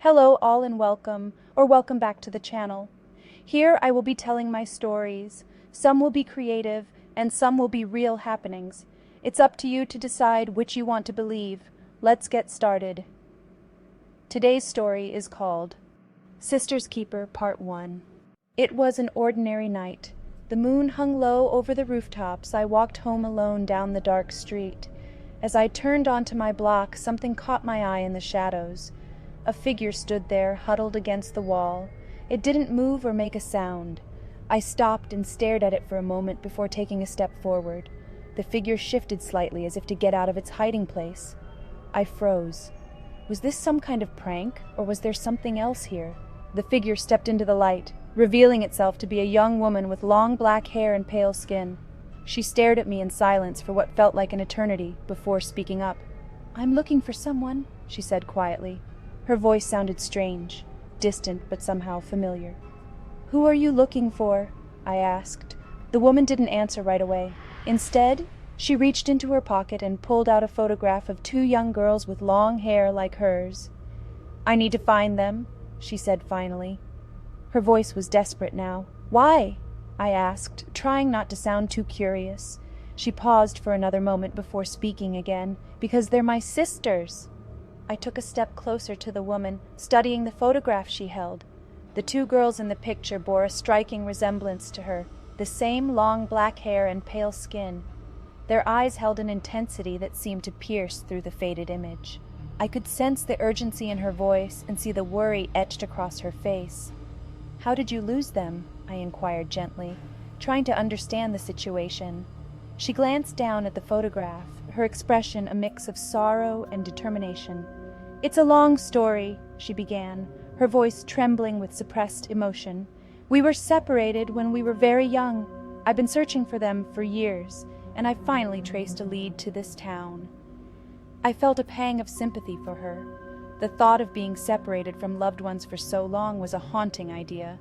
Hello all and welcome back to the channel. Here I will be telling my stories. Some will be creative and some will be real happenings. It's up to you to decide which you want to believe. Let's get started. Today's story is called Sister's Keeper Part 1. It was an ordinary night. The moon hung low over the rooftops. I walked home alone down the dark street. As I turned onto my block, something caught my eye in the shadows. A figure stood there, huddled against the wall. It didn't move or make a sound. I stopped and stared at it for a moment before taking a step forward. The figure shifted slightly as if to get out of its hiding place. I froze. Was this some kind of prank, or was there something else here? The figure stepped into the light, revealing itself to be a young woman with long black hair and pale skin. She stared at me in silence for what felt like an eternity before speaking up. "I'm looking for someone," she said quietly. Her voice sounded strange, distant but somehow familiar. "Who are you looking for?" I asked. The woman didn't answer right away. Instead, she reached into her pocket and pulled out a photograph of two young girls with long hair like hers. "I need to find them," she said finally. Her voice was desperate now. "Why?" I asked, trying not to sound too curious. She paused for another moment before speaking again. "Because they're my sisters." I took a step closer to the woman, studying the photograph she held. The two girls in the picture bore a striking resemblance to her, the same long black hair and pale skin. Their eyes held an intensity that seemed to pierce through the faded image. I could sense the urgency in her voice and see the worry etched across her face. "How did you lose them?" I inquired gently, trying to understand the situation. She glanced down at the photograph, her expression a mix of sorrow and determination. "It's a long story," she began, her voice trembling with suppressed emotion. "We were separated when we were very young. I've been searching for them for years, and I finally traced a lead to this town." I felt a pang of sympathy for her. The thought of being separated from loved ones for so long was a haunting idea.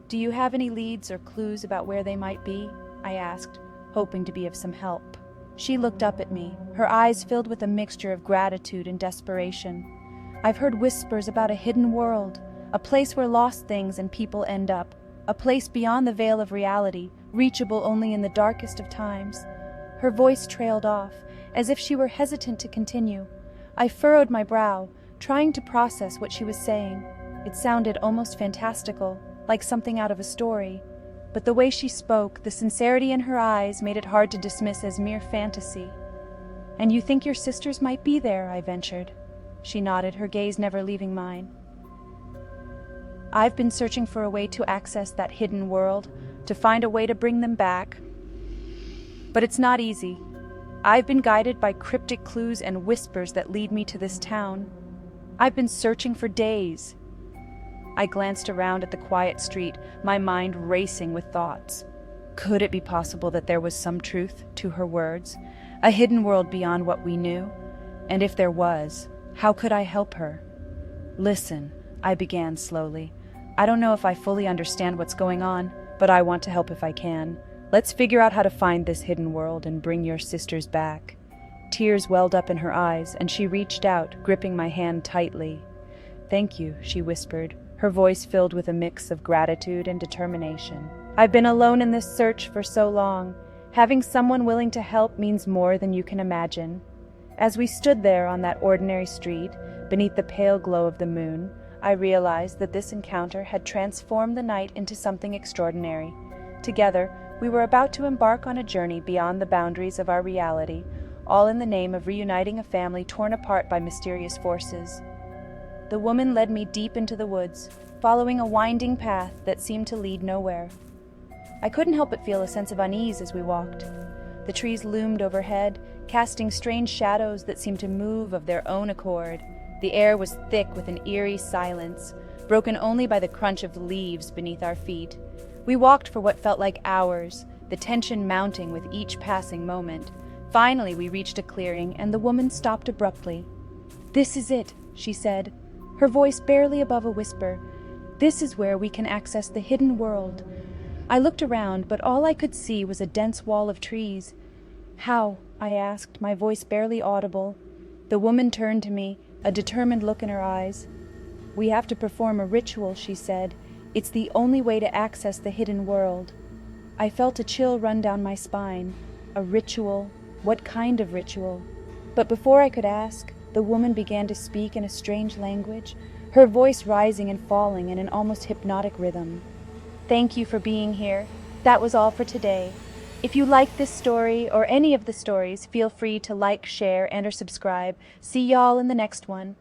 "Do you have any leads or clues about where they might be?" I asked, hoping to be of some help. She looked up at me, her eyes filled with a mixture of gratitude and desperation. "I've heard whispers about a hidden world, a place where lost things and people end up, a place beyond the veil of reality, reachable only in the darkest of times." Her voice trailed off, as if she were hesitant to continue. I furrowed my brow, trying to process what she was saying. It sounded almost fantastical, like something out of a story. But the way she spoke, the sincerity in her eyes, made it hard to dismiss as mere fantasy. "And you think your sisters might be there?" I ventured. She nodded, her gaze never leaving mine. "I've been searching for a way to access that hidden world, to find a way to bring them back. But it's not easy. I've been guided by cryptic clues and whispers that lead me to this town. I've been searching for days." I glanced around at the quiet street, my mind racing with thoughts. Could it be possible that there was some truth to her words, a hidden world beyond what we knew? And if there was, how could I help her? "Listen," I began slowly. "I don't know if I fully understand what's going on, but I want to help if I can. Let's figure out how to find this hidden world and bring your sisters back." Tears welled up in her eyes, and she reached out, gripping my hand tightly. "Thank you," she whispered, her voice filled with a mix of gratitude and determination. "I've been alone in this search for so long. Having someone willing to help means more than you can imagine." As we stood there on that ordinary street, beneath the pale glow of the moon, I realized that this encounter had transformed the night into something extraordinary. Together, we were about to embark on a journey beyond the boundaries of our reality, all in the name of reuniting a family torn apart by mysterious forces. The woman led me deep into the woods, following a winding path that seemed to lead nowhere. I couldn't help but feel a sense of unease as we walked. The trees loomed overhead, casting strange shadows that seemed to move of their own accord. The air was thick with an eerie silence, broken only by the crunch of leaves beneath our feet. We walked for what felt like hours, the tension mounting with each passing moment. Finally, we reached a clearing, and the woman stopped abruptly. "This is it," she said, her voice barely above a whisper. "This is where we can access the hidden world." I looked around, but all I could see was a dense wall of trees. "How?" I asked, my voice barely audible. The woman turned to me, a determined look in her eyes. "We have to perform a ritual," she said. "It's the only way to access the hidden world." I felt a chill run down my spine. A ritual? What kind of ritual? But before I could ask, the woman began to speak in a strange language, her voice rising and falling in an almost hypnotic rhythm. Thank you for being here. That was all for today. If you liked this story or any of the stories, feel free to like, share, and/or subscribe. See y'all in the next one.